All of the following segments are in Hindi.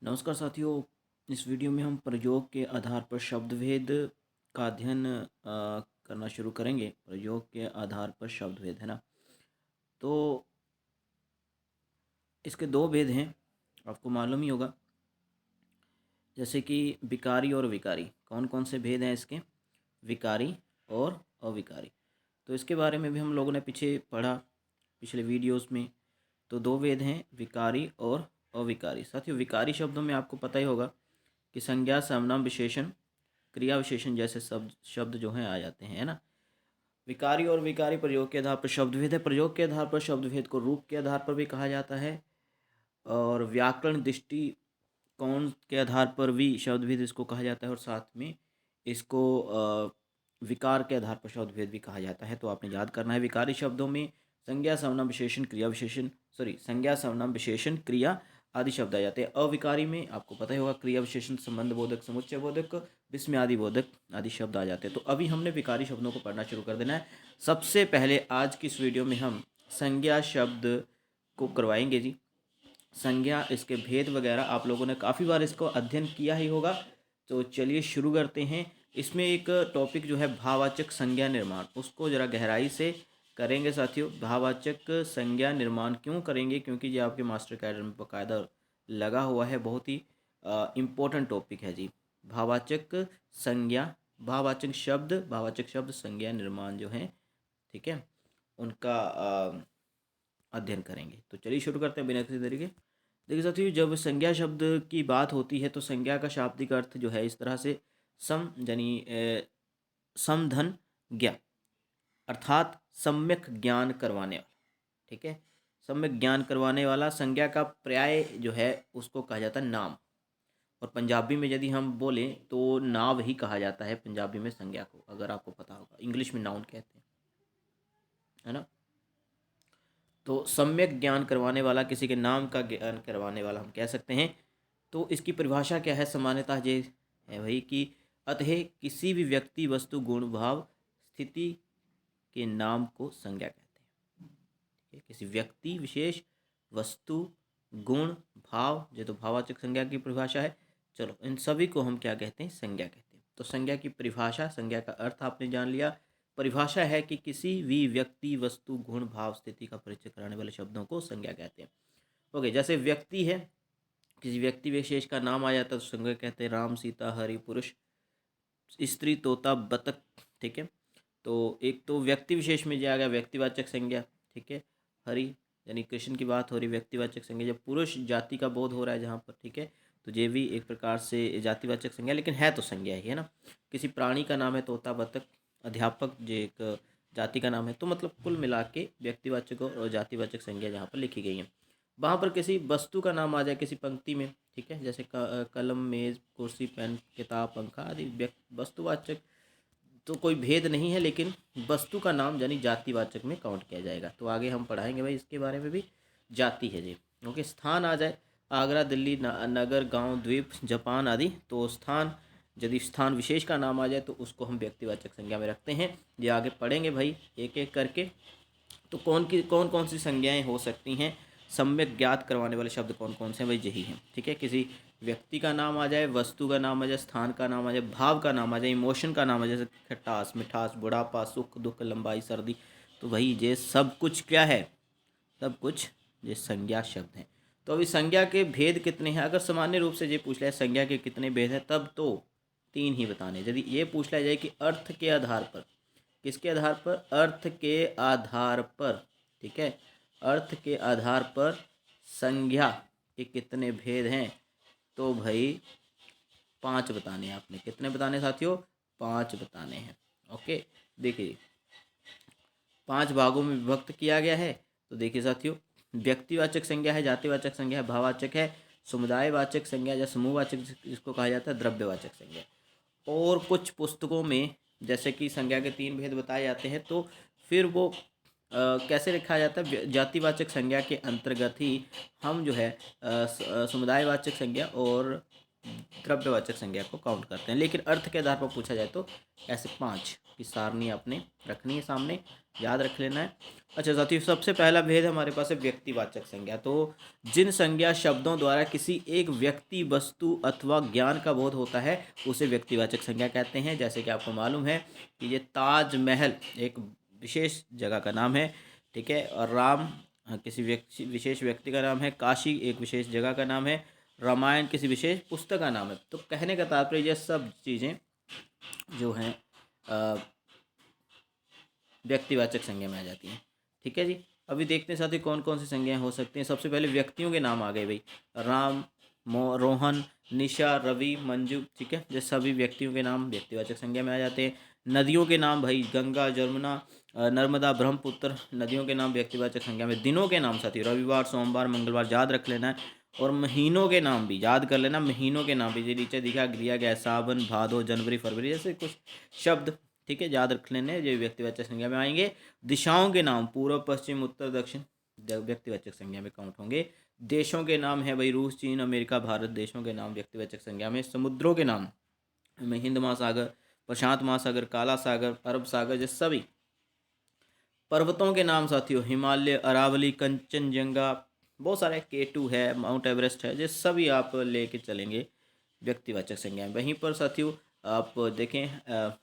नमस्कार साथियों। इस वीडियो में हम प्रयोग के आधार पर शब्दभेद का अध्ययन करना शुरू करेंगे। प्रयोग के आधार पर शब्दभेद है ना। तो इसके दो भेद हैं, आपको मालूम ही होगा। जैसे कि विकारी और विकारी। कौन कौन से भेद हैं इसके? विकारी और अविकारी। तो इसके बारे में भी हम लोगों ने पीछे पढ़ा, पिछले वीडियोस में। तो दो भेद हैं, विकारी और अविकारी। साथियों, विकारी शब्दों में आपको पता ही होगा कि संज्ञा, सर्वनाम, विशेषण, क्रिया विशेषण जैसे शब्द शब्द जो हैं आ जाते हैं, है ना। विकारी और विकारी प्रयोग के आधार पर शब्दभेद है। प्रयोग के आधार पर शब्दभेद को रूप के आधार पर भी कहा जाता है और व्याकरण दृष्टिकोण के आधार पर भी शब्दभेद इसको कहा जाता है, और साथ में इसको विकार के आधार पर शब्दभेद भी कहा जाता है। तो आपने याद करना है, विकारी शब्दों में संज्ञा, सर्वनाम, विशेषण, क्रिया विशेषण संज्ञा, सर्वनाम, विशेषण, क्रिया आदि शब्द आ जाते हैं। अविकारी में आपको पता ही होगा, क्रिया विशेषण, संबंध बोधक, समुच्चय बोधक, विस्मय आदि बोधक आदि शब्द आ जाते हैं। तो अभी हमने विकारी शब्दों को पढ़ना शुरू कर देना है। सबसे पहले आज की इस वीडियो में हम संज्ञा शब्द को करवाएंगे जी। संज्ञा, इसके भेद वगैरह आप लोगों ने काफ़ी बार इसको अध्ययन किया ही होगा। तो चलिए शुरू करते हैं। इसमें एक टॉपिक जो है भाववाचक संज्ञा निर्माण, उसको ज़रा गहराई से करेंगे साथियों। भाववाचक संज्ञा निर्माण क्यों करेंगे? क्योंकि ये आपके मास्टर कैडर में बाकायदा लगा हुआ है। बहुत ही इम्पोर्टेंट टॉपिक है जी। भाववाचक संज्ञा, भाववाचक शब्द संज्ञा निर्माण जो है, ठीक है, उनका अध्ययन करेंगे। तो चलिए शुरू करते हैं बिना किसी तरीके। देखिए साथियों, जब संज्ञा शब्द की बात होती है तो संज्ञा का शाब्दिक अर्थ जो है इस तरह से सम यानी समधन ज्ञा, अर्थात सम्यक ज्ञान करवाने वाला, ठीक है। सम्यक ज्ञान करवाने वाला। संज्ञा का पर्याय जो है उसको कहा जाता है नाम, और पंजाबी में यदि हम बोलें तो नाव ही कहा जाता है पंजाबी में संज्ञा को, अगर आपको पता होगा। इंग्लिश में नाउन कहते हैं, है ना। तो सम्यक ज्ञान करवाने वाला, किसी के नाम का ज्ञान करवाने वाला हम कह सकते हैं। तो इसकी परिभाषा क्या है? सामान्यतः ये है भाई कि अतः किसी भी व्यक्ति, वस्तु, गुण, भाव, स्थिति के नाम को संज्ञा कहते हैं। ठीक है? किसी व्यक्ति विशेष, वस्तु, गुण, भाव, ये तो भाववाचक संज्ञा की परिभाषा है। चलो, इन सभी को हम क्या कहते हैं? संज्ञा कहते हैं। तो संज्ञा की परिभाषा, संज्ञा का अर्थ आपने जान लिया। परिभाषा है कि किसी भी व्यक्ति, वस्तु, गुण, भाव, स्थिति का परिचय कराने वाले शब्दों को संज्ञा कहते हैं। ओके, जैसे व्यक्ति है, किसी व्यक्ति विशेष का नाम आ जाता है तो संज्ञा कहते हैं। राम, सीता, हरि, पुरुष, स्त्री, तोता, बतख, ठीक है। तो एक तो व्यक्ति विशेष में जो आ गया व्यक्तिवाचक संज्ञा, ठीक है। हरि यानी कृष्ण की बात हो रही, व्यक्तिवाचक संज्ञा। जब पुरुष जाति का बोध हो रहा है जहाँ पर, ठीक है, तो ये भी एक प्रकार से जातिवाचक संज्ञा, लेकिन है तो संज्ञा ही, है ना। किसी प्राणी का नाम है तोता, बतख, अध्यापक, जो एक जाति का नाम है। तो मतलब कुल मिला के व्यक्तिवाचक और जातिवाचक संज्ञा जहाँ पर लिखी गई है। वहाँ पर किसी वस्तु का नाम आ जाए किसी पंक्ति में, ठीक है, जैसे कलम, मेज, कुर्सी, पेन, किताब, पंखा आदि वस्तुवाचक, तो कोई भेद नहीं है, लेकिन वस्तु का नाम यानी जातिवाचक में काउंट किया जाएगा। तो आगे हम पढ़ाएंगे भाई इसके बारे में भी। जाति है जी। ओके, स्थान आ जाए आगरा, दिल्ली, नगर, गांव, द्वीप, जापान आदि। तो स्थान, यदि स्थान विशेष का नाम आ जाए तो उसको हम व्यक्तिवाचक संज्ञा में रखते हैं। ये आगे पढ़ेंगे भाई एक एक करके। तो कौन कौन सी संज्ञाएं हो सकती हैं? सम्यक ज्ञात करवाने वाले शब्द कौन कौन से हैं भाई? यही हैं, ठीक है। किसी व्यक्ति का नाम आ जाए, वस्तु का नाम आ जाए, स्थान का नाम आ जाए, भाव का नाम आ जाए, इमोशन का नाम आ जाए, जैसे खटास, मिठास, बुढ़ापा, सुख, दुख, लंबाई, सर्दी। तो भाई ये सब कुछ क्या है? सब कुछ ये संज्ञा शब्द हैं। तो अभी संज्ञा के भेद कितने हैं? अगर सामान्य रूप से ये पूछ लिया संज्ञा के कितने भेद हैं, तब तो तीन ही बताने। यदि ये पूछ लिया जाए कि अर्थ के आधार पर, किसके आधार पर? अर्थ के आधार पर, ठीक है, अर्थ के आधार पर संज्ञा के कितने भेद हैं, तो भाई पांच बताने हैं आपने। कितने बताने साथियों? पांच बताने हैं। ओके, देखिए पांच भागों में विभक्त किया गया है। तो देखिए साथियों, व्यक्तिवाचक संज्ञा है, जातिवाचक संज्ञा है, भाववाचक है, समुदायवाचक संज्ञा या समूहवाचक जिसको कहा जाता है, द्रव्यवाचक संज्ञा। और कुछ पुस्तकों में जैसे कि संज्ञा के तीन भेद बताए जाते हैं, तो फिर वो कैसे लिखा जाता है? जातिवाचक संज्ञा के अंतर्गत ही हम जो है समुदायवाचक संज्ञा और द्रव्यवाचक संज्ञा को काउंट करते हैं। लेकिन अर्थ के आधार पर पूछा जाए तो ऐसे पांच की सारणी आपने रखनी है सामने। याद रख लेना है। अच्छा साथियों, सबसे पहला भेद हमारे पास है व्यक्तिवाचक संज्ञा। तो जिन संज्ञा शब्दों द्वारा किसी एक व्यक्ति, वस्तु अथवा ज्ञान का बोध होता है उसे व्यक्तिवाचक संज्ञा कहते हैं। जैसे कि आपको मालूम है कि ये ताजमहल एक विशेष जगह का नाम है, ठीक है। और राम किसी व्यक्ति, विशेष व्यक्ति का नाम है। काशी एक विशेष जगह का नाम है। रामायण किसी विशेष पुस्तक का नाम है। तो कहने का तात्पर्य ये सब चीज़ें जो हैं व्यक्तिवाचक संज्ञा में आ जाती हैं, ठीक है जी। अभी देखते हैं साथी कौन कौन सी संज्ञाएं हो सकती हैं। सबसे पहले व्यक्तियों के नाम आ गए भाई, राम, रोहन, निशा, रवि, मंजू, ठीक है। ये सभी व्यक्तियों के नाम व्यक्तिवाचक संज्ञा में आ जाते हैं। नदियों के नाम भाई, गंगा, जमुना, नर्मदा, ब्रह्मपुत्र, नदियों के नाम व्यक्तिवाचक संज्ञा में। दिनों के नाम साथी, रविवार, सोमवार, मंगलवार, याद रख लेना है। और महीनों के नाम भी याद कर लेना, महीनों के नाम भी जो नीचे दिया गया, सावन, भादो, जनवरी, फरवरी, जैसे कुछ शब्द, ठीक है, याद रख लेने जो व्यक्तिवाचक संज्ञा में आएंगे। दिशाओं के नाम पूर्व, पश्चिम, उत्तर, दक्षिण व्यक्तिवाचक संज्ञा में काउंट होंगे। देशों के नाम है भाई रूस, चीन, अमेरिका, भारत, देशों के नाम व्यक्तिवाचक संज्ञा में। समुद्रों के नाम में हिंद महासागर, प्रशांत महासागर, काला सागर, अरब सागर, जैसे सभी। पर्वतों के नाम साथियों, हिमालय, अरावली, कंचनजंगा, बहुत सारे, K2 है, माउंट एवरेस्ट है, ये सभी आप लेके चलेंगे व्यक्तिवाचक संज्ञा में। वहीं पर साथियों आप देखें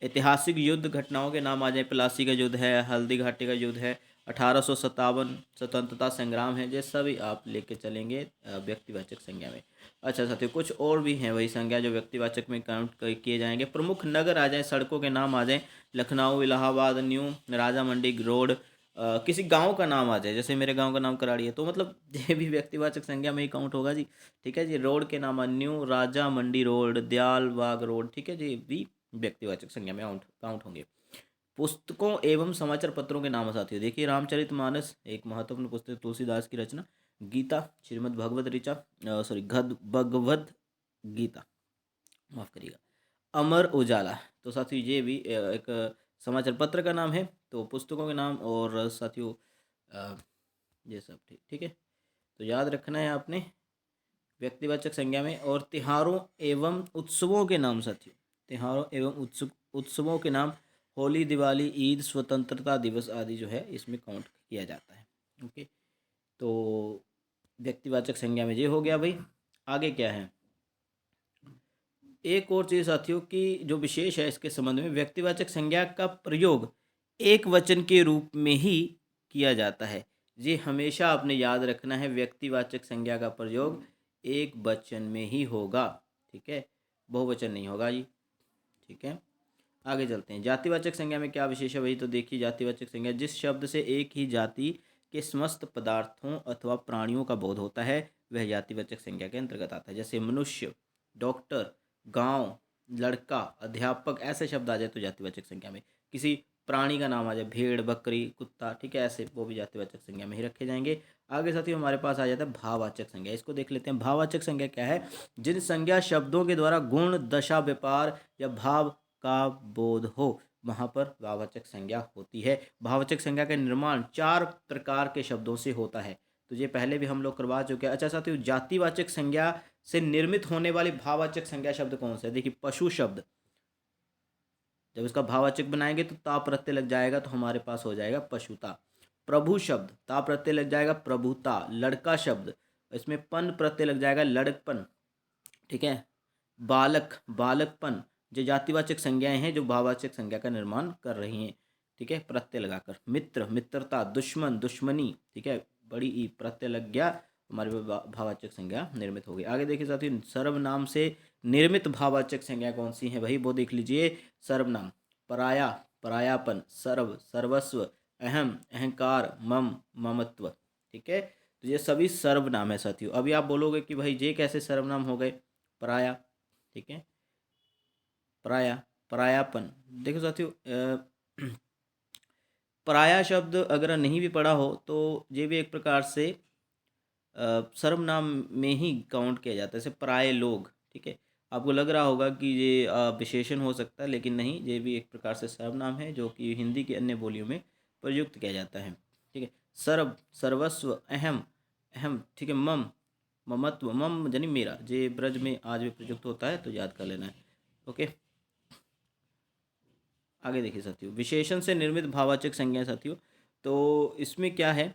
ऐतिहासिक युद्ध घटनाओं के नाम आ जाए, प्लासी का युद्ध है, हल्दी घाटी का युद्ध है, 1857 स्वतंत्रता संग्राम है, ये सभी आप लेके चलेंगे व्यक्तिवाचक संज्ञा में। अच्छा साथियों, कुछ और भी हैं वही संज्ञा जो व्यक्तिवाचक में काउंट किए जाएंगे। प्रमुख नगर आ जाएं, सड़कों के नाम आ जाएं, लखनऊ, इलाहाबाद, न्यू, राजा मंडी रोड। किसी गांव का नाम आ जाए, जैसे मेरे गांव का नाम कराड़ी है, तो मतलब ये भी व्यक्तिवाचक संज्ञा में ही काउंट होगा जी, ठीक है जी। रोड के नाम न्यू, राजा मंडी रोड, दयाल बाग रोड, ठीक है जी, भी व्यक्तिवाचक संज्ञा में काउंट होंगे। पुस्तकों एवं समाचार पत्रों के नाम साथियों, देखिए रामचरितमानस एक महत्वपूर्ण पुस्तक, तुलसीदास की रचना। गीता, श्रीमद् भगवत ऋचा, सॉरी भगवद गीता, माफ करिएगा। अमर उजाला, तो साथियों ये भी एक समाचार पत्र का नाम है। तो पुस्तकों के नाम और साथियों ये सब ठीक है, तो याद रखना है आपने व्यक्तिवाचक संज्ञा में। और त्योहारों एवं उत्सवों के नाम साथियों, त्योहारों एवं उत्सवों के नाम, होली, दिवाली, ईद, स्वतंत्रता दिवस आदि जो है इसमें काउंट किया जाता है। ओके, तो व्यक्तिवाचक संज्ञा में ये हो गया भाई। आगे क्या है, एक और चीज़ साथियों की जो विशेष है इसके संबंध में, व्यक्तिवाचक संज्ञा का प्रयोग एक वचन के रूप में ही किया जाता है। ये हमेशा आपने याद रखना है, व्यक्तिवाचक संज्ञा का प्रयोग एक वचन में ही होगा, ठीक है, बहुवचन नहीं होगा जी, ठीक है। आगे चलते हैं, जातिवाचक संज्ञा में क्या विशेष है भाई। तो देखिए जातिवाचक संज्ञा, जिस शब्द से एक ही जाति के समस्त पदार्थों अथवा प्राणियों का बोध होता है वह जातिवाचक संज्ञा के अंतर्गत आता है। जैसे मनुष्य, डॉक्टर, गांव, लड़का, अध्यापक, ऐसे शब्द आ जाए तो जातिवाचक संज्ञा में। किसी प्राणी का नाम आ जाए, भेड़, बकरी, कुत्ता, ठीक है, ऐसे वो भी जातिवाचक संज्ञा में ही रखे जाएंगे। आगे साथियों हमारे पास आ जाता है भाववाचक संज्ञा, इसको देख लेते हैं। भाववाचक संज्ञा क्या है, जिन संज्ञा शब्दों के द्वारा गुण, दशा, व्यापार या भाव का बोध हो वहाँ पर भाववाचक संज्ञा होती है। भाववाचक संज्ञा का निर्माण 4 प्रकार के शब्दों से होता है, तो ये पहले भी हम लोग करवा चुके हैं। अच्छा साथियों, जातिवाचक संज्ञा से निर्मित होने वाली भाववाचक संज्ञा शब्द कौन से है। देखिए पशु शब्द, जब इसका भाववाचक बनाएंगे तो ता प्रत्यय लग जाएगा, तो हमारे पास हो जाएगा पशुता। प्रभु शब्द, ता प्रत्यय लग जाएगा, प्रभुता। लड़का शब्द, इसमें पन प्रत्यय लग जाएगा, लड़कपन, ठीक है। बालक, बालकपन। जो जातिवाचक संज्ञाएं हैं जो भाववाचक संज्ञा का निर्माण कर रही हैं, ठीक है, प्रत्यय लगाकर। मित्र, मित्रता। दुश्मन, दुश्मनी, ठीक है, बड़ी ई प्रत्यय लग गया, हमारे भाववाचक संज्ञा निर्मित हो गई। आगे देखिए साथियों, सर्वनाम से निर्मित भाववाचक संज्ञा कौन सी है भाई, वो देख लीजिए। सर्वनाम, पराया, परायापन, सर्व, सर्वस्व, अहम, अहंकार, मम, ममत्व, ठीक है। तो ये सभी सर्वनाम है साथियों। अभी आप बोलोगे कि भाई ये कैसे सर्वनाम हो गए, पराया, ठीक है, पराया, परायापन। देखो साथियों पराया शब्द अगर नहीं भी पढ़ा हो तो ये भी एक प्रकार से सर्वनाम में ही काउंट किया जाता है, जैसे पराये लोग, ठीक है। आपको लग रहा होगा कि ये विशेषण हो सकता है, लेकिन नहीं, ये भी एक प्रकार से सर्वनाम है जो कि हिंदी की अन्य बोलियों में प्रयुक्त किया जाता है, ठीक है। सर्व, सर्वस्व, अहम, अहम, ठीक है, मम, ममत्व, मम यानी मेरा, जे ब्रज में आज भी प्रयुक्त होता है, तो याद कर लेना है। ओके, आगे देखिए साथियों, विशेषण से निर्मित भाववाचक संज्ञा साथियों। तो इसमें क्या है,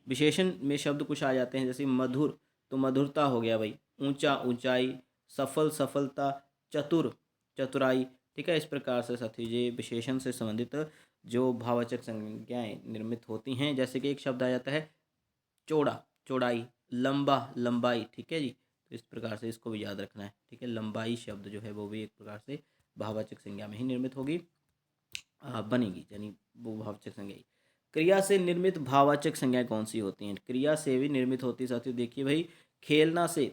विशेषण में शब्द कुछ आ जाते हैं, जैसे मधुर तो मधुरता हो गया भाई, ऊंचा ऊंचाई, सफल सफलता, चतुर चतुराई। ठीक है, इस प्रकार से साथियों ये विशेषण से संबंधित जो भाववाचक संज्ञाएं निर्मित होती हैं। जैसे कि एक शब्द आ जाता है चौड़ा, चौड़ाई, लंबा, लंबाई। ठीक है जी, तो इस प्रकार से इसको भी याद रखना है। ठीक है, लंबाई शब्द जो है वो भी एक प्रकार से भाववाचक संज्ञा में ही निर्मित होगी, बनेगी, यानी वो भाववाचक संज्ञा ही। क्रिया से निर्मित भाववाचक संज्ञाएं कौन सी होती हैं? क्रिया से भी निर्मित होती है साथियों। देखिए भाई, खेलना से,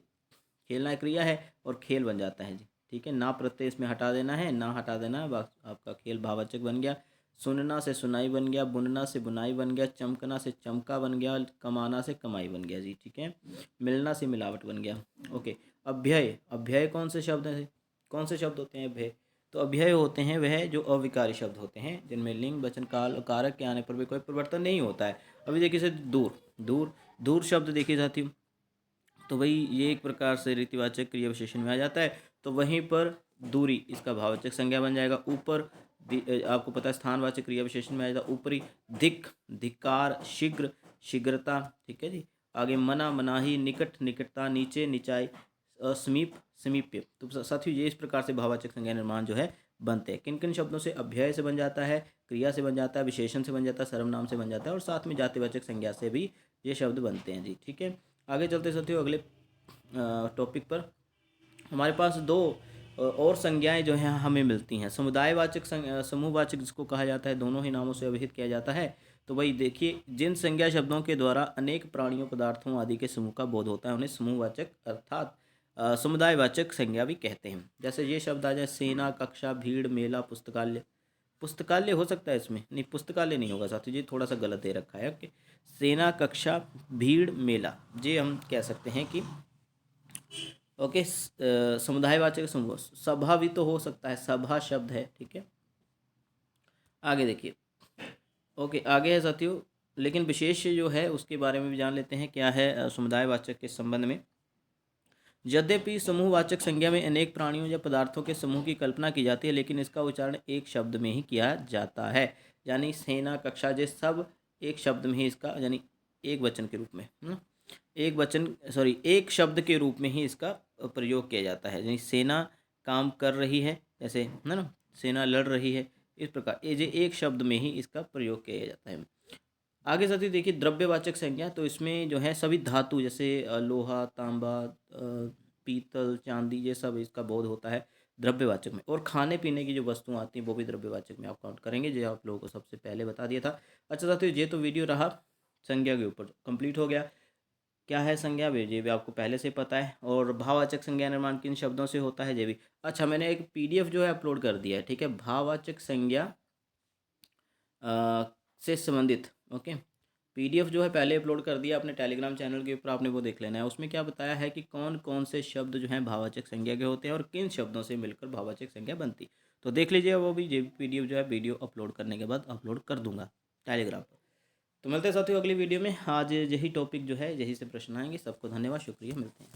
खेलना क्रिया है और खेल बन जाता है जी। ठीक है, ना प्रत्यय इसमें हटा देना है, ना हटा देना है, आपका खेल भाववाचक बन गया। सुनना से सुनाई बन गया, बुनना से बुनाई बन गया, चमकना से चमका बन गया, कमाना से कमाई बन गया जी। ठीक है, मिलना से मिलावट बन गया। ओके, अभ्यय, अभ्यय कौन से शब्द हैं, कौन से शब्द होते हैं अभ्यय? तो अभ्यय होते हैं वह जो अविकारी शब्द होते हैं, जिनमें लिंग वचन काल और कारक के आने पर भी कोई परिवर्तन नहीं होता है। अभी देखिए से दूर, दूर, दूर शब्द देखिए साथियों, तो भाई ये एक प्रकार से रीतिवाचक क्रिया विशेषण में आ जाता है। तो वहीं पर दूरी इसका भाववाचक संज्ञा बन जाएगा। ऊपर आपको पता है स्थानवाचक क्रिया विशेषण में आ जाएगा ऊपरी, दिक, धिक्कार, शीघ्र, शीघ्रता। ठीक है जी, आगे मना, मनाही, निकट, निकटता, नीचे, निचाई, समीप, समीप्य। तो साथियों ये इस प्रकार से भाववाचक संज्ञा निर्माण जो है बनते हैं। किन किन शब्दों से? अभ्यय से बन जाता है, क्रिया से बन जाता है, विशेषण से बन जाता है, सर्वनाम से बन जाता है, और साथ में जातिवाचक संज्ञा से भी ये शब्द बनते हैं जी। ठीक है, आगे चलते साथियों अगले टॉपिक पर। हमारे पास दो और संज्ञाएं जो हैं हमें मिलती हैं। समुदायवाचक समूहवाचक जिसको कहा जाता है, दोनों ही नामों से अभिहित किया जाता है। तो भाई देखिए, जिन संज्ञा शब्दों के द्वारा अनेक प्राणियों, पदार्थों आदि के समूह का बोध होता है उन्हें समूहवाचक अर्थात समुदायवाचक संज्ञा भी कहते हैं। जैसे ये शब्द आ जाए सेना, कक्षा, भीड़, मेला, पुस्तकालय। पुस्तकालय हो सकता है इसमें, नहीं पुस्तकालय नहीं होगा साथियों, ये थोड़ा सा गलत दे रखा है। ओके, सेना, कक्षा, भीड़, मेला, ये हम कह सकते हैं कि ओके, समुदायवाचक समूह। सभा भी तो हो सकता है, सभा शब्द है। ठीक है, आगे देखिए। ओके, आगे है साथियों, लेकिन विशेष जो है उसके बारे में भी जान लेते हैं, क्या है समुदायवाचक के संबंध में। यद्यपि समूहवाचक संज्ञा में अनेक प्राणियों या पदार्थों के समूह की कल्पना की जाती है, लेकिन इसका उच्चारण एक शब्द में ही किया जाता है। यानी सेना, कक्षा, ये सब एक शब्द में ही इसका, यानी एक वचन के रूप में, एक वचन सॉरी एक शब्द के रूप में ही इसका प्रयोग किया जाता है। यानी सेना काम कर रही है, जैसे है ना, सेना लड़ रही है, इस प्रकार ये एक शब्द में ही इसका प्रयोग किया जाता है। आगे साथियों देखिए, द्रव्यवाचक संज्ञा, तो इसमें जो है सभी धातु, जैसे लोहा, तांबा, पीतल, चांदी, ये सब इसका बोध होता है द्रव्यवाचक में। और खाने पीने की जो वस्तुएं आती हैं वो भी द्रव्यवाचक में आप काउंट करेंगे, जो आप लोगों को सबसे पहले बता दिया था। अच्छा साथियों, ये तो वीडियो रहा संज्ञा के ऊपर, कंप्लीट हो गया। क्या है संज्ञा, ये भी आपको पहले से पता है। और भाववाचक संज्ञा निर्माण किन शब्दों से होता है, ये भी। अच्छा, मैंने एक पीडीएफ जो है अपलोड कर दिया है। ठीक है, भाववाचक संज्ञा से संबंधित। ओके, पीडीएफ जो है पहले अपलोड कर दिया अपने टेलीग्राम चैनल के ऊपर, आपने वो देख लेना है। उसमें क्या बताया है कि कौन कौन से शब्द जो हैं भाववाचक संज्ञा के होते हैं और किन शब्दों से मिलकर भाववाचक संज्ञा बनती। तो देख लीजिए, वो भी ये पीडीएफ जो है वीडियो अपलोड करने के बाद अपलोड कर दूंगा टेलीग्राम पर। तो मिलते हैं साथियों अगली वीडियो में। आज यही टॉपिक जो है, यही से प्रश्न आएंगे। सबको धन्यवाद, शुक्रिया, मिलते हैं।